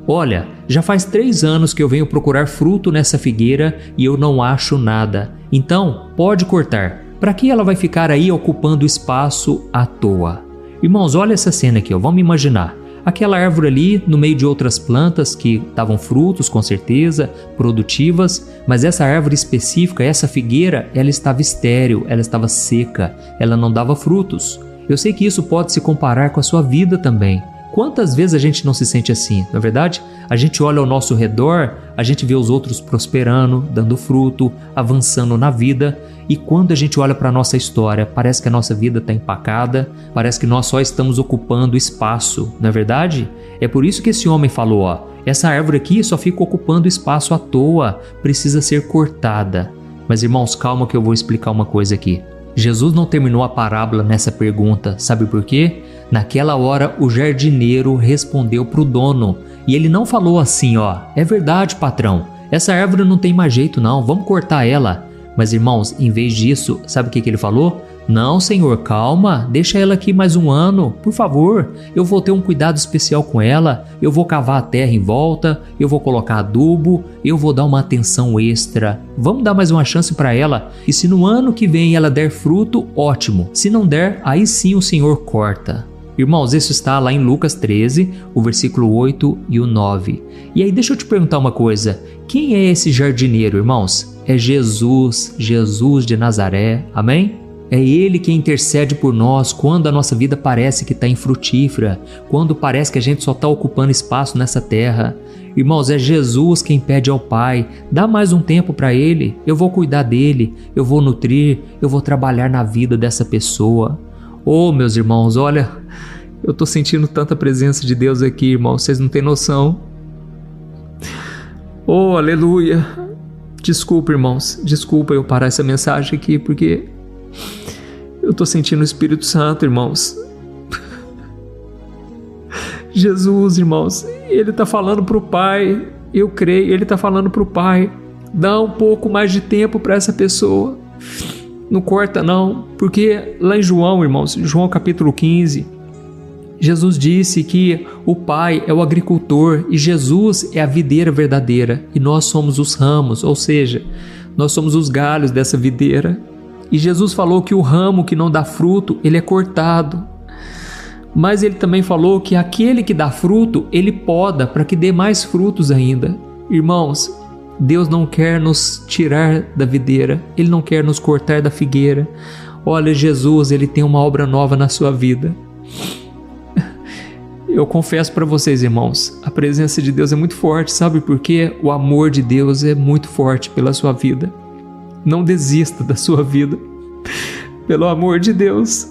S1: olha, já faz 3 anos que eu venho procurar fruto nessa figueira e eu não acho nada. Então, pode cortar. Para que ela vai ficar aí ocupando espaço à toa? Irmãos, olha essa cena aqui, vamos imaginar. Aquela árvore ali, no meio de outras plantas que davam frutos, com certeza, produtivas, mas essa árvore específica, essa figueira, ela estava estéril, ela estava seca, ela não dava frutos. Eu sei que isso pode se comparar com a sua vida também. Quantas vezes a gente não se sente assim, não é verdade? A gente olha ao nosso redor, a gente vê os outros prosperando, dando fruto, avançando na vida, e quando a gente olha para a nossa história, parece que a nossa vida está empacada, parece que nós só estamos ocupando espaço, não é verdade? É por isso que esse homem falou, essa árvore aqui só fica ocupando espaço à toa, precisa ser cortada. Mas irmãos, calma que eu vou explicar uma coisa aqui. Jesus não terminou a parábola nessa pergunta, sabe por quê? Naquela hora o jardineiro respondeu para o dono e ele não falou assim, é verdade, patrão, essa árvore não tem mais jeito não, vamos cortar ela. Mas irmãos, em vez disso, sabe o que ele falou? Não, senhor, calma, deixa ela aqui mais 1 ano, por favor, eu vou ter um cuidado especial com ela, eu vou cavar a terra em volta, eu vou colocar adubo, eu vou dar uma atenção extra, vamos dar mais uma chance para ela, e se no ano que vem ela der fruto, ótimo, se não der, aí sim o senhor corta. Irmãos, isso está lá em Lucas 13, o versículo 8 e o 9. E aí deixa eu te perguntar uma coisa, quem é esse jardineiro, irmãos? É Jesus, Jesus de Nazaré, amém? É Ele que intercede por nós quando a nossa vida parece que está infrutífera, quando parece que a gente só está ocupando espaço nessa terra. Irmãos, é Jesus quem pede ao Pai, dá mais um tempo para Ele, eu vou cuidar dele, eu vou nutrir, eu vou trabalhar na vida dessa pessoa. Oh, meus irmãos, olha, eu estou sentindo tanta presença de Deus aqui, irmãos, vocês não têm noção. Oh, aleluia. Desculpa, irmãos, desculpa eu parar essa mensagem aqui, porque eu estou sentindo o Espírito Santo, irmãos. Jesus, irmãos, Ele está falando para o Pai, eu creio, Ele está falando para o Pai, dá um pouco mais de tempo para essa pessoa, não corta não, porque lá em João, irmãos, João capítulo 15, Jesus disse que o Pai é o agricultor e Jesus é a videira verdadeira e nós somos os ramos, ou seja, nós somos os galhos dessa videira. E Jesus falou que o ramo que não dá fruto, ele é cortado. Mas ele também falou que aquele que dá fruto, ele poda para que dê mais frutos ainda. Irmãos, Deus não quer nos tirar da videira, Ele não quer nos cortar da figueira. Olha, Jesus, Ele tem uma obra nova na sua vida. Eu confesso para vocês, irmãos, a presença de Deus é muito forte, sabe por quê? O amor de Deus é muito forte pela sua vida. Não desista da sua vida, pelo amor de Deus.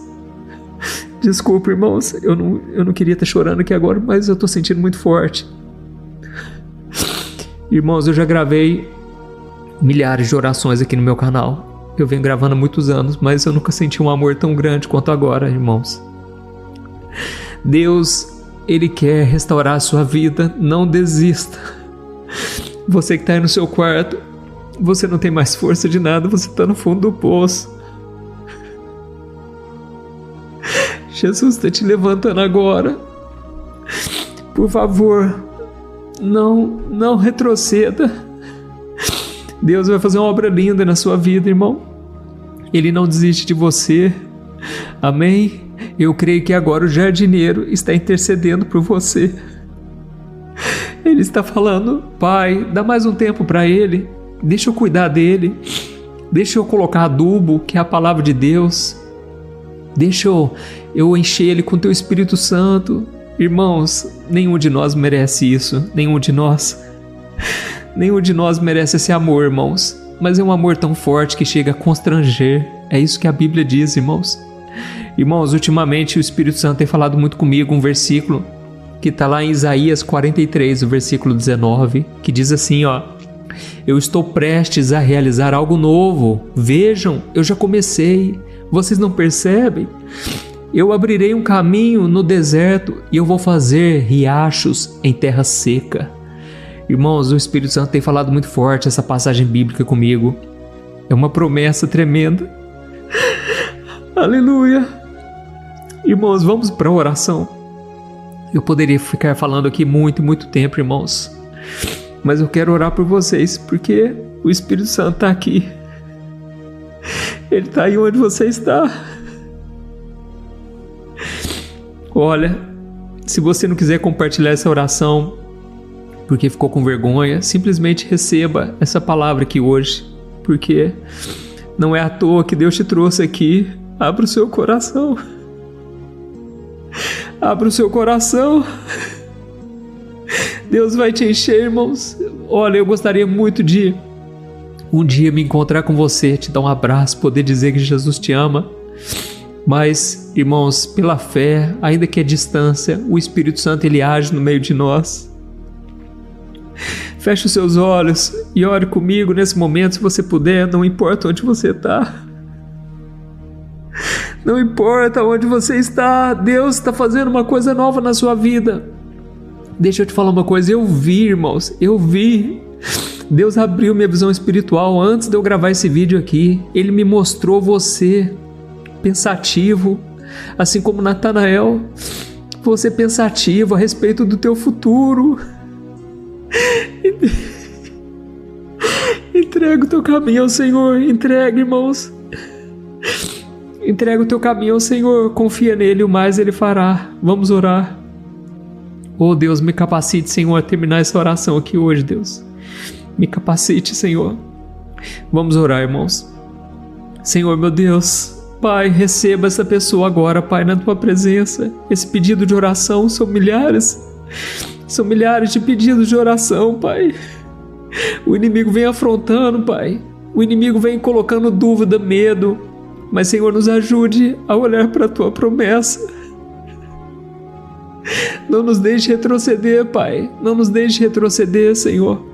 S1: Desculpa, irmãos, eu não queria estar chorando aqui agora, mas eu estou sentindo muito forte. Irmãos, eu já gravei milhares de orações aqui no meu canal. Eu venho gravando há muitos anos, mas eu nunca senti um amor tão grande quanto agora, irmãos. Deus, Ele quer restaurar a sua vida, não desista. Você que está aí no seu quarto, você não tem mais força de nada, você está no fundo do poço. Jesus está te levantando agora. Por favor, não retroceda. Deus vai fazer uma obra linda na sua vida, irmão. Ele não desiste de você. Amém? Eu creio que agora o jardineiro está intercedendo por você. Ele está falando: Pai, dá mais um tempo para ele. Deixa eu cuidar dele. Deixa eu colocar adubo, que é a palavra de Deus. Deixa eu encher ele com teu Espírito Santo. Irmãos, nenhum de nós merece isso. Nenhum de nós merece esse amor, irmãos. Mas é um amor tão forte que chega a constranger. É isso que a Bíblia diz, irmãos. Irmãos, ultimamente o Espírito Santo tem falado muito comigo um versículo que está lá em Isaías 43, o versículo 19, que diz assim, ó: eu estou prestes a realizar algo novo. Vejam, eu já comecei. Vocês não percebem? Eu abrirei um caminho no deserto e eu vou fazer riachos em terra seca. Irmãos, o Espírito Santo tem falado muito forte essa passagem bíblica comigo. É uma promessa tremenda. Aleluia. Irmãos, vamos para a oração. Eu poderia ficar falando aqui muito tempo, irmãos. Mas eu quero orar por vocês, porque o Espírito Santo está aqui. Ele está aí onde você está. Olha, se você não quiser compartilhar essa oração porque ficou com vergonha, simplesmente receba essa palavra aqui hoje, porque não é à toa que Deus te trouxe aqui. Abra o seu coração. Abra o seu coração. Deus vai te encher, irmãos. Olha, eu gostaria muito de um dia me encontrar com você, te dar um abraço, poder dizer que Jesus te ama. Mas, irmãos, pela fé, ainda que a distância, o Espírito Santo ele age no meio de nós. Feche os seus olhos e ore comigo nesse momento, se você puder, não importa onde você está. Não importa onde você está, Deus está fazendo uma coisa nova na sua vida. Deixa eu te falar uma coisa, eu vi, irmãos, eu vi. Deus abriu minha visão espiritual antes de eu gravar esse vídeo aqui. Ele me mostrou você pensativo, assim como Natanael, você pensativo a respeito do teu futuro. Entrega o teu caminho ao Senhor, entrega, irmãos. Entrega o teu caminho ao Senhor, confia nele, o mais ele fará. Vamos orar. Oh Deus, me capacite, Senhor, a terminar essa oração aqui hoje, Deus. Me capacite, Senhor. Vamos orar, irmãos. Senhor, meu Deus, Pai, receba essa pessoa agora, Pai, na tua presença. Esse pedido de oração são milhares de pedidos de oração, Pai. O inimigo vem afrontando, Pai. O inimigo vem colocando dúvida, medo. Mas, Senhor, nos ajude a olhar para a tua promessa. Não nos deixe retroceder, Pai. Não nos deixe retroceder, Senhor.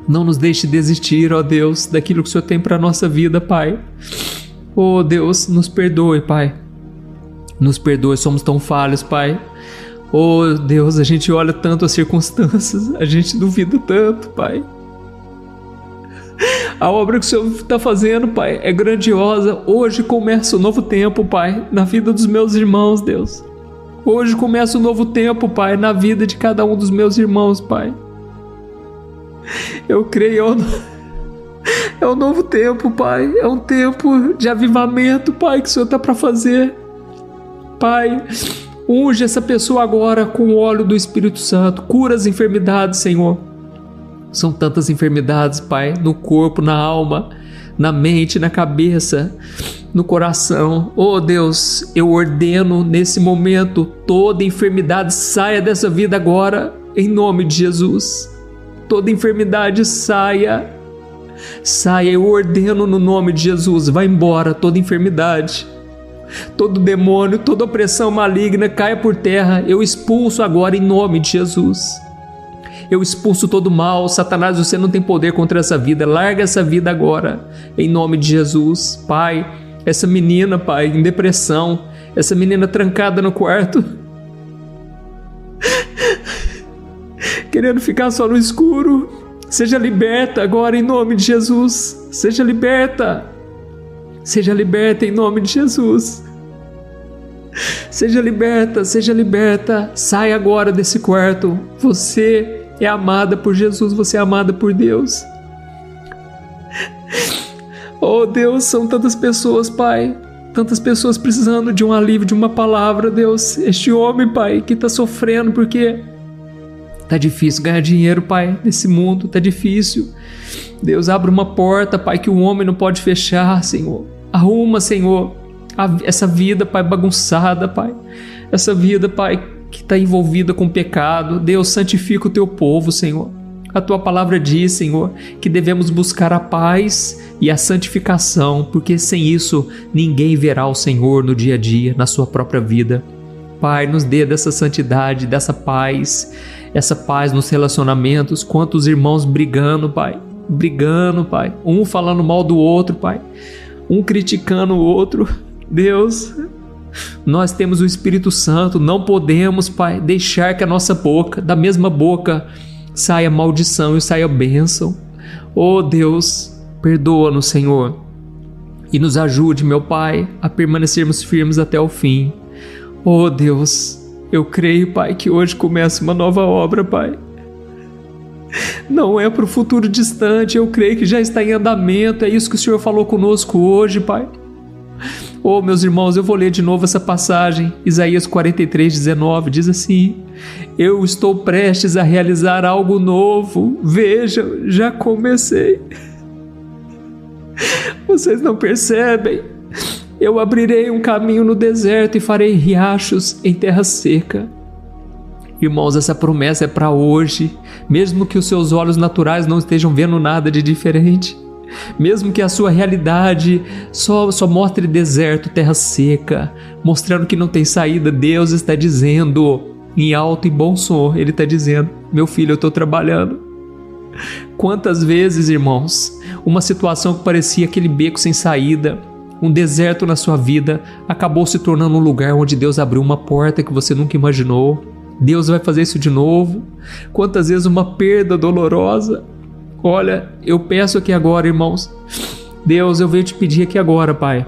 S1: Não nos deixe desistir, ó Deus, daquilo que o Senhor tem para a nossa vida, Pai. Oh Deus, nos perdoe, Pai. Nos perdoe, somos tão falhos, Pai. Oh Deus, a gente olha tanto as circunstâncias, a gente duvida tanto, Pai. A obra que o Senhor está fazendo, Pai, é grandiosa. Hoje começa um novo tempo, Pai, na vida dos meus irmãos, Deus. Hoje começa um novo tempo, Pai, na vida de cada um dos meus irmãos, Pai. Eu creio, é um novo tempo, Pai. É um tempo de avivamento, Pai, que o Senhor está para fazer. Pai, unge essa pessoa agora com o óleo do Espírito Santo. Cura as enfermidades, Senhor. São tantas enfermidades, Pai, no corpo, na alma, na mente, na cabeça, no coração. Oh Deus, eu ordeno nesse momento, toda enfermidade saia dessa vida agora, em nome de Jesus. Toda enfermidade saia, eu ordeno no nome de Jesus, vai embora toda enfermidade. Todo demônio, toda opressão maligna caia por terra, eu expulso agora em nome de Jesus. Eu expulso todo mal. Satanás, você não tem poder contra essa vida. Larga essa vida agora, em nome de Jesus. Pai, essa menina, Pai, em depressão, essa menina trancada no quarto, querendo ficar só no escuro, seja liberta agora em nome de Jesus. Seja liberta em nome de Jesus. Seja liberta, sai agora desse quarto. Você é amada por Jesus, você é amada por Deus. Oh Deus, são tantas pessoas, Pai, tantas pessoas precisando de um alívio, de uma palavra, Deus. Este homem, Pai, que está sofrendo porque tá difícil ganhar dinheiro, Pai, nesse mundo, tá difícil. Deus, abre uma porta, Pai, que o homem não pode fechar, Senhor. Arruma, Senhor, essa vida, Pai, bagunçada, Pai. Essa vida, Pai, que está envolvida com pecado. Deus, santifica o teu povo, Senhor. A tua palavra diz, Senhor, que devemos buscar a paz e a santificação, porque sem isso ninguém verá o Senhor no dia a dia, na sua própria vida. Pai, nos dê dessa santidade, dessa paz, essa paz nos relacionamentos. Quantos irmãos brigando, Pai, um falando mal do outro, Pai, um criticando o outro. Deus, nós temos o Espírito Santo, não podemos, Pai, deixar que a nossa boca, da mesma boca, saia maldição e saia bênção. Oh Deus, perdoa-nos, Senhor, e nos ajude, meu Pai, a permanecermos firmes até o fim. Oh Deus, eu creio, Pai, que hoje começa uma nova obra, Pai. Não é para o futuro distante, eu creio que já está em andamento. É isso que o Senhor falou conosco hoje, Pai. Oh, meus irmãos, eu vou ler de novo essa passagem. Isaías 43:19 diz assim: eu estou prestes a realizar algo novo. Veja, já comecei. Vocês não percebem? Eu abrirei um caminho no deserto e farei riachos em terra seca. Irmãos, essa promessa é para hoje. Mesmo que os seus olhos naturais não estejam vendo nada de diferente, mesmo que a sua realidade só mostre deserto, terra seca, mostrando que não tem saída, Deus está dizendo, em alto e bom som, Ele está dizendo: meu filho, eu estou trabalhando. Quantas vezes, irmãos, uma situação que parecia aquele beco sem saída, um deserto na sua vida, acabou se tornando um lugar onde Deus abriu uma porta que você nunca imaginou. Deus vai fazer isso de novo. Quantas vezes uma perda dolorosa. Olha, eu peço aqui agora, irmãos, Deus, eu venho te pedir aqui agora, Pai,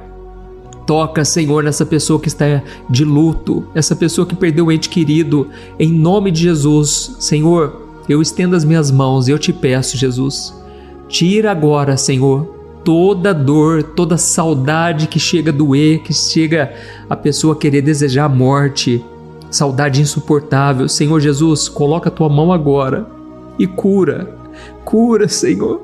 S1: toca, Senhor, nessa pessoa que está de luto, essa pessoa que perdeu um ente querido, em nome de Jesus. Senhor, eu estendo as minhas mãos e eu te peço, Jesus, tira agora, Senhor, toda dor, toda saudade que chega a doer, que chega a pessoa a querer desejar a morte, saudade insuportável. Senhor Jesus, coloca a tua mão agora e cura, Senhor,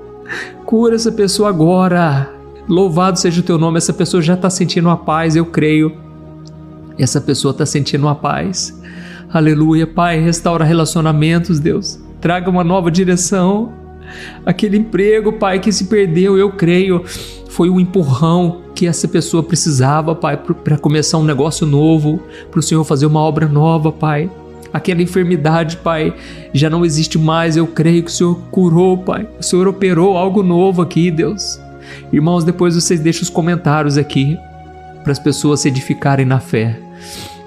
S1: cura essa pessoa agora. Louvado seja o teu nome. Essa pessoa já está sentindo a paz, eu creio. Essa pessoa está sentindo a paz. Aleluia, Pai, restaura relacionamentos, Deus. Traga uma nova direção. Aquele emprego, Pai, que se perdeu, eu creio, foi um empurrão que essa pessoa precisava, Pai, para começar um negócio novo, para o Senhor fazer uma obra nova, Pai. Aquela enfermidade, Pai, já não existe mais, eu creio que o Senhor curou, Pai. O Senhor operou algo novo aqui, Deus. Irmãos, depois vocês deixam os comentários aqui para as pessoas se edificarem na fé.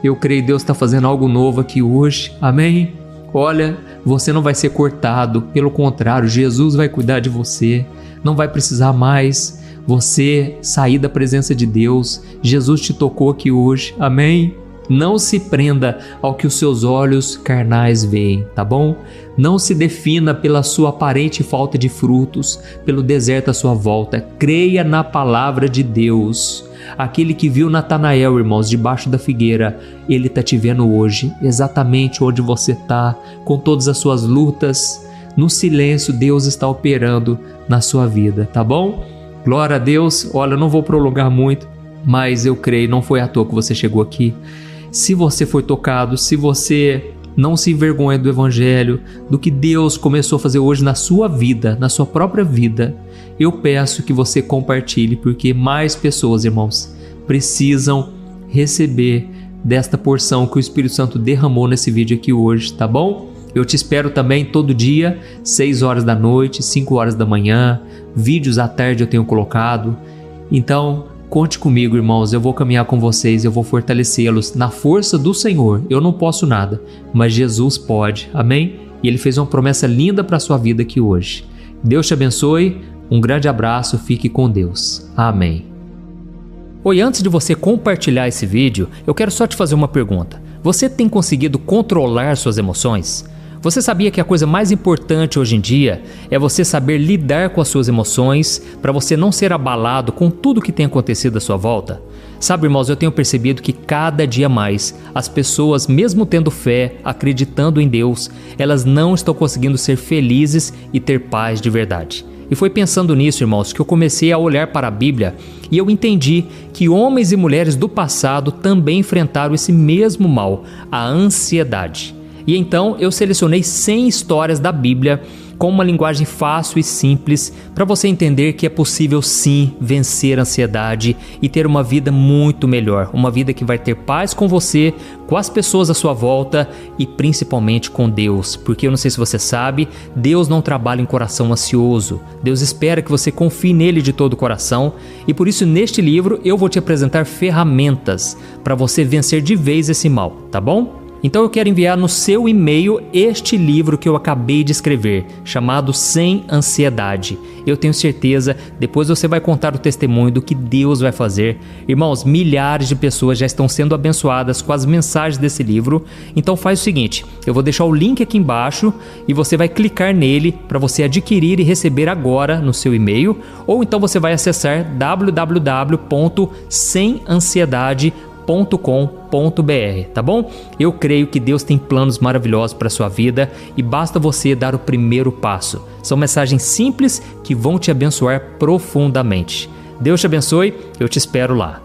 S1: Eu creio que Deus está fazendo algo novo aqui hoje, amém? Olha, você não vai ser cortado, pelo contrário, Jesus vai cuidar de você, não vai precisar mais você sair da presença de Deus. Jesus te tocou aqui hoje, amém? Não se prenda ao que os seus olhos carnais veem, tá bom? Não se defina pela sua aparente falta de frutos, pelo deserto à sua volta. Creia na palavra de Deus. Aquele que viu Natanael, irmãos, debaixo da figueira, ele está te vendo hoje, exatamente onde você está, com todas as suas lutas. No silêncio, Deus está operando na sua vida, tá bom? Glória a Deus. Olha, eu não vou prolongar muito, mas eu creio, não foi à toa que você chegou aqui. Se você foi tocado, se você não se envergonha do Evangelho, do que Deus começou a fazer hoje na sua vida, na sua própria vida, eu peço que você compartilhe, porque mais pessoas, irmãos, precisam receber desta porção que o Espírito Santo derramou nesse vídeo aqui hoje, tá bom? Eu te espero também todo dia, 6 horas da noite, 5 horas da manhã, vídeos à tarde eu tenho colocado. Então, conte comigo, irmãos, eu vou caminhar com vocês, eu vou fortalecê-los na força do Senhor. Eu não posso nada, mas Jesus pode, amém? E Ele fez uma promessa linda para a sua vida aqui hoje. Deus te abençoe, um grande abraço, fique com Deus. Amém. Oi, antes de você compartilhar esse vídeo, eu quero só te fazer uma pergunta. Você tem conseguido controlar suas emoções? Você sabia que a coisa mais importante hoje em dia é você saber lidar com as suas emoções para você não ser abalado com tudo que tem acontecido à sua volta? Sabe, irmãos, eu tenho percebido que cada dia mais as pessoas, mesmo tendo fé, acreditando em Deus, elas não estão conseguindo ser felizes e ter paz de verdade. E foi pensando nisso, irmãos, que eu comecei a olhar para a Bíblia e eu entendi que homens e mulheres do passado também enfrentaram esse mesmo mal, a ansiedade. E então eu selecionei 100 histórias da Bíblia com uma linguagem fácil e simples para você entender que é possível sim vencer a ansiedade e ter uma vida muito melhor, uma vida que vai ter paz com você, com as pessoas à sua volta e principalmente com Deus, porque eu não sei se você sabe, Deus não trabalha em coração ansioso, Deus espera que você confie nele de todo o coração e por isso neste livro eu vou te apresentar ferramentas para você vencer de vez esse mal, tá bom? Então eu quero enviar no seu e-mail este livro que eu acabei de escrever, chamado Sem Ansiedade. Eu tenho certeza, depois você vai contar o testemunho do que Deus vai fazer. Irmãos, milhares de pessoas já estão sendo abençoadas com as mensagens desse livro. Então faz o seguinte, eu vou deixar o link aqui embaixo e você vai clicar nele para você adquirir e receber agora no seu e-mail. Ou então você vai acessar www.semansiedade.com.br, tá bom? Eu creio que Deus tem planos maravilhosos para a sua vida e basta você dar o primeiro passo. São mensagens simples que vão te abençoar profundamente. Deus te abençoe, eu te espero lá.